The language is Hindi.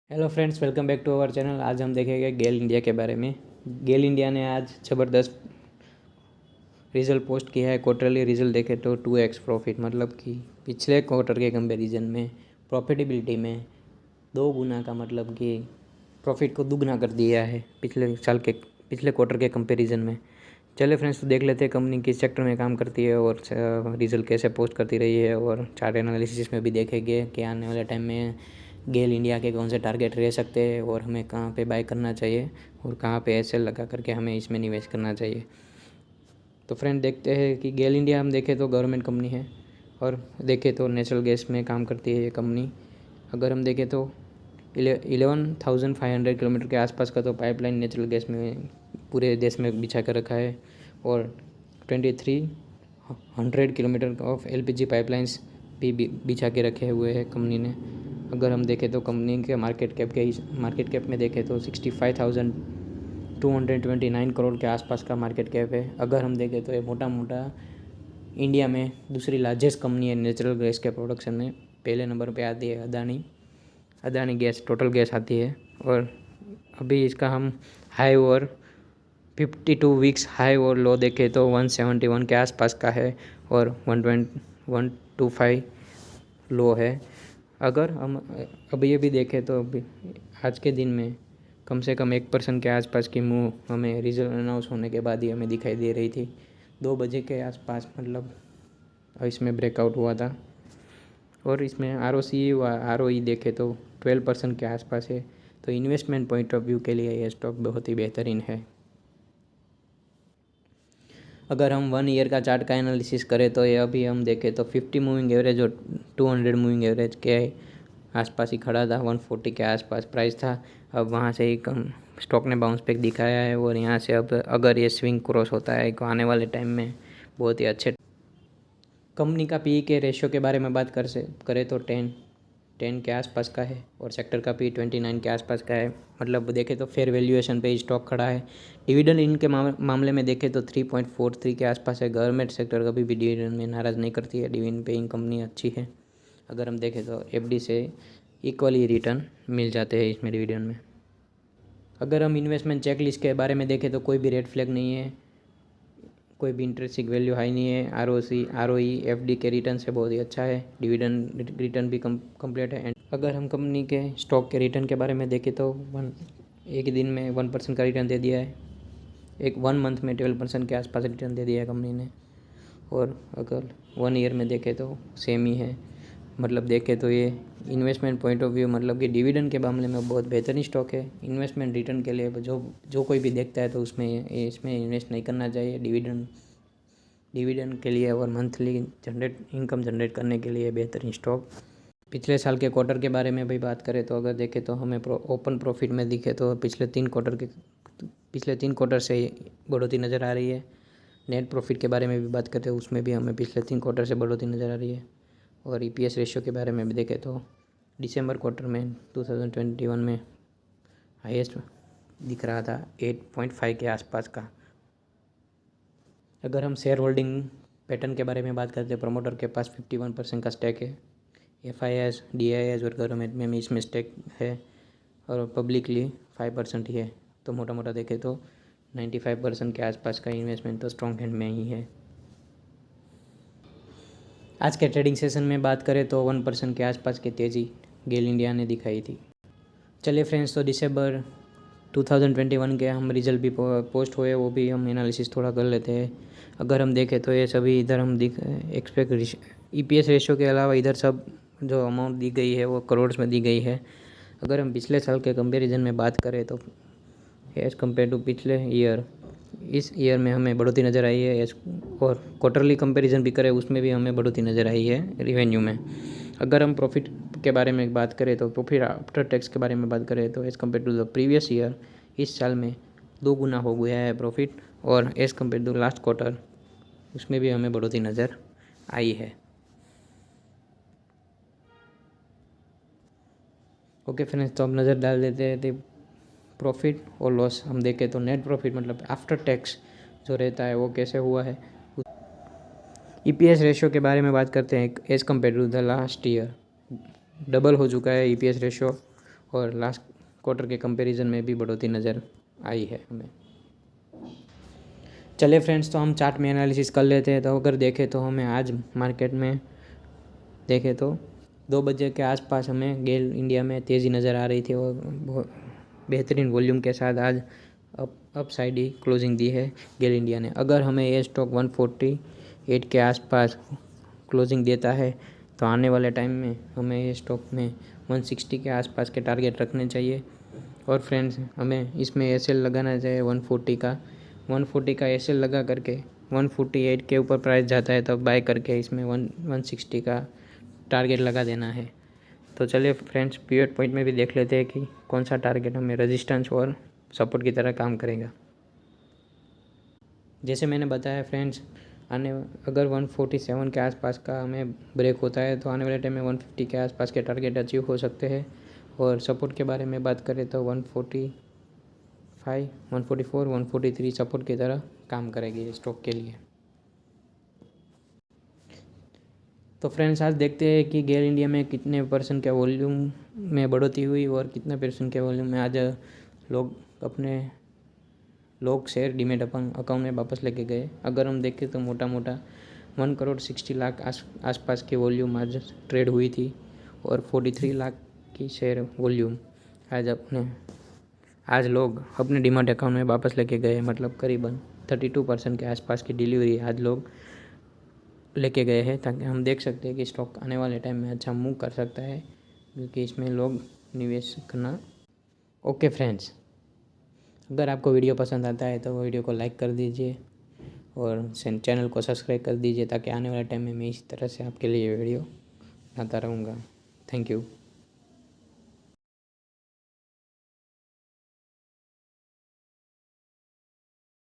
Hello friends, welcome back to our channel. आज हम देखेंगे गेल इंडिया के बारे में। गेल इंडिया ने आज ज़बरदस्त रिज़ल्ट पोस्ट किया है। क्वार्टरली रिज़ल्ट देखे तो 2x प्रॉफिट, मतलब कि पिछले क्वार्टर के कंपैरिजन में प्रॉफिटेबिलिटी में 2 गुना का, मतलब कि प्रॉफिट को दुगना कर दिया है पिछले क्वार्टर के कंपैरिजन में। चलिए फ्रेंड्स, तो देख लेते हैं कंपनी किस सेक्टर में काम करती है और रिज़ल्ट कैसे पोस्ट करती रही है, और चार्ट एनालिसिस में भी देखेंगे कि आने वाले टाइम में गेल इंडिया के कौन से टारगेट रह सकते हैं और हमें कहाँ पे बाय करना चाहिए और कहाँ पे एसएल लगा करके हमें इसमें निवेश करना चाहिए। तो फ्रेंड, देखते हैं कि गेल इंडिया हम देखें तो गवर्नमेंट कंपनी है, और देखें तो नेचुरल गैस में काम करती है ये कंपनी। अगर हम देखें तो 11,500 किलोमीटर के आसपास का तो पाइपलाइन नेचुरल गैस में पूरे देश में बिछा कर रखा है, और 2300 किलोमीटर ऑफ एलपीजी पाइपलाइंस भी बिछा के रखे हुए हैं कंपनी ने। अगर हम देखें तो कंपनी के मार्केट कैप में देखें तो 65,229 करोड़ के आसपास का मार्केट कैप है। अगर हम देखें तो ये मोटा इंडिया में दूसरी लार्जेस्ट कंपनी है नेचुरल गैस के प्रोडक्शन में। पहले नंबर पे आती है अदानी गैस, टोटल गैस आती है। और अभी इसका हम हाई और 52 वीक्स हाई और लो देखें तो 171 के आसपास का है, और 125 लो है। अगर हम अभी ये भी देखें तो अभी आज के दिन में कम से कम 1% के आसपास की मूव हमें रिजल्ट अनाउंस होने के बाद ही हमें दिखाई दे रही थी। 2 बजे के आसपास, मतलब इसमें ब्रेकआउट हुआ था। और इसमें आरओसी व आरओई देखें तो 12% के आसपास है। तो इन्वेस्टमेंट पॉइंट ऑफ व्यू के लिए ये स्टॉक बहुत ही बेहतरीन है। अगर हम 1 ईयर का चार्ट का एनालिसिस करें तो ये अभी हम देखें तो 50 मूविंग एवरेज और 200 मूविंग एवरेज के आसपास ही खड़ा था। 140 के आसपास प्राइस था। अब वहाँ से ही कम स्टॉक ने बाउंस बैक दिखाया है, और यहाँ से अब अगर ये स्विंग क्रॉस होता है तो आने वाले टाइम में बहुत ही अच्छे। कंपनी का पी के रेशियो के बारे में बात करें तो 10 के आसपास का है, और सेक्टर का पी 29 के आसपास का है। मतलब देखें तो फेयर वैल्यूएशन पे स्टॉक खड़ा है। डिविडेंड इनके मामले में देखें तो 3.43 के आसपास है। गवर्नमेंट सेक्टर कभी भी डिविडेंड में नाराज़ नहीं करती है। डिविडेंड पेइंग कंपनी अच्छी है। अगर हम देखें तो एफडी से इक्वली रिटर्न मिल जाते हैं इसमें डिविडेंड में। अगर हम इन्वेस्टमेंट चेकलिस्ट के बारे में देखें तो कोई भी रेड फ्लैग नहीं है, कोई भी इंटरेस्टिंग वैल्यू हाई नहीं है। आरओसी आरओई एफडी के रिटर्न से बहुत ही अच्छा है। डिविडेंड रिटर्न भी कंप्लीट है। एंड अगर हम कंपनी के स्टॉक के रिटर्न के बारे में देखें तो एक ही दिन में 1% का रिटर्न दे दिया है। एक 1 मंथ में 12% के आसपास रिटर्न दे दिया है कंपनी ने। और अगर 1 ईयर में देखें तो सेम ही है। मतलब देखें तो ये इन्वेस्टमेंट पॉइंट ऑफ व्यू, मतलब कि डिविडेंड के मामले में बहुत बेहतरीन स्टॉक है। इन्वेस्टमेंट रिटर्न के लिए जो कोई भी देखता है तो इसमें इन्वेस्ट नहीं करना चाहिए। डिविडेंड के लिए और मंथली इनकम जनरेट करने के लिए बेहतरीन स्टॉक। पिछले साल के क्वार्टर के बारे में भी बात करें तो अगर देखें तो हमें ओपन प्रॉफिट में दिखे तो पिछले 3 क्वार्टर से बढ़ोतरी नज़र आ रही है। नेट प्रॉफिट के बारे में भी बात करते हैं, उसमें भी हमें पिछले 3 क्वार्टर से बढ़ोतरी नज़र आ रही है। और ईपीएस रेशियो के बारे में भी देखें तो दिसंबर क्वार्टर में 2021 में हाईएस्ट दिख रहा था 8.5 के आसपास का। अगर हम शेयर होल्डिंग पैटर्न के बारे में बात करते हैं, प्रमोटर के पास 51% का स्टेक है। एफआईएस, डीआईएस और गवर्नमेंट में इसमें स्टेक है, और पब्लिकली 5% ही है। तो मोटा देखें तो 95% के आसपास का इन्वेस्टमेंट तो स्ट्रॉन्ग हैंड में ही है। आज के ट्रेडिंग सेशन में बात करें तो 1% के आसपास की तेज़ी गेल इंडिया ने दिखाई थी। चलिए फ्रेंड्स, तो दिसंबर 2021 के हम रिजल्ट भी पोस्ट हुए, वो भी हम एनालिसिस थोड़ा कर लेते हैं। अगर हम देखें तो ये सभी इधर हम एक्सपेक्ट ईपीएस रेशियो के अलावा इधर सब जो अमाउंट दी गई है वो करोड़ में दी गई है। अगर हम पिछले साल के कंपैरिजन में बात करें तो एज़ कम्पेयर टू पिछले ईयर, इस ईयर में हमें बढ़ोतरी नज़र आई है। और क्वार्टरली कंपैरिजन भी करें उसमें भी हमें बढ़ोतरी नज़र आई है रिवेन्यू में। अगर हम प्रॉफिट के बारे में बात करें तो प्रॉफिट आफ्टर टैक्स के बारे में बात करें तो as compared to the previous year इस साल में 2 गुना हो गया है प्रॉफिट। और as compared to last quarter उसमें भी हमें बढ़ोतरी नज़र आई है। ओके फ्रेंड्स, तो अब नज़र डाल देते हैं तो प्रॉफिट और लॉस हम देखें तो नेट प्रॉफिट मतलब आफ्टर टैक्स जो रहता है वो कैसे हुआ है। ईपीएस रेशियो के बारे में बात करते हैं। As compared to the last year double हो चुका है ईपीएस रेशियो, और लास्ट क्वार्टर के कंपैरिजन में भी बढ़ोतरी नज़र आई है हमें। चलिए फ्रेंड्स, तो हम चार्ट में एनालिसिस कर लेते हैं। तो अगर देखें तो हमें आज मार्केट में देखें तो 2 बजे के आसपास हमें गेल इंडिया में तेज़ी नज़र आ रही थी और बेहतरीन वॉल्यूम के साथ आज अप साइड ही क्लोजिंग दी है गेल इंडिया ने। अगर हमें ये स्टॉक 148 के आसपास क्लोजिंग देता है तो आने वाले टाइम में हमें ये स्टॉक में 160 के आसपास के टारगेट रखने चाहिए। और फ्रेंड्स, हमें इसमें एसएल लगाना चाहिए 140 का एसएल लगा करके 148 के ऊपर प्राइस जाता है तब बाय करके इसमें 160 का टारगेट लगा देना है। तो चलिए फ्रेंड्स, पिवट पॉइंट में भी देख लेते हैं कि कौन सा टारगेट हमें रेजिस्टेंस और सपोर्ट की तरह काम करेगा। जैसे मैंने बताया फ्रेंड्स, अगर 147 के आसपास का हमें ब्रेक होता है तो आने वाले टाइम में 150 के आसपास के टारगेट अचीव हो सकते हैं। और सपोर्ट के बारे में बात करें तो 145, 144, 143 सपोर्ट की तरह काम करेगी ये स्टॉक के लिए। तो फ्रेंड्स, आज देखते हैं कि गेल इंडिया में कितने परसेंट के वॉल्यूम में बढ़ोतरी हुई और कितने परसेंट के वॉल्यूम में आज लोग शेयर डीमेट अकाउंट में वापस लेके गए। अगर हम देखें तो मोटा 1,60,00,000 आसपास की वॉल्यूम आज ट्रेड हुई थी और 43 लाख की शेयर वॉल्यूम आज लोग अपने डीमेट अकाउंट में वापस लेके गए। मतलब करीबन 32% के आसपास की डिलीवरी आज लोग लेके गए हैं, ताकि हम देख सकते हैं कि स्टॉक आने वाले टाइम में अच्छा मूव कर सकता है, क्योंकि इसमें लोग निवेश करना। ओके फ्रेंड्स, अगर आपको वीडियो पसंद आता है तो वीडियो को लाइक कर दीजिए और चैनल को सब्सक्राइब कर दीजिए, ताकि आने वाले टाइम में मैं इस तरह से आपके लिए वीडियो लाता रहूँगा। Thank you.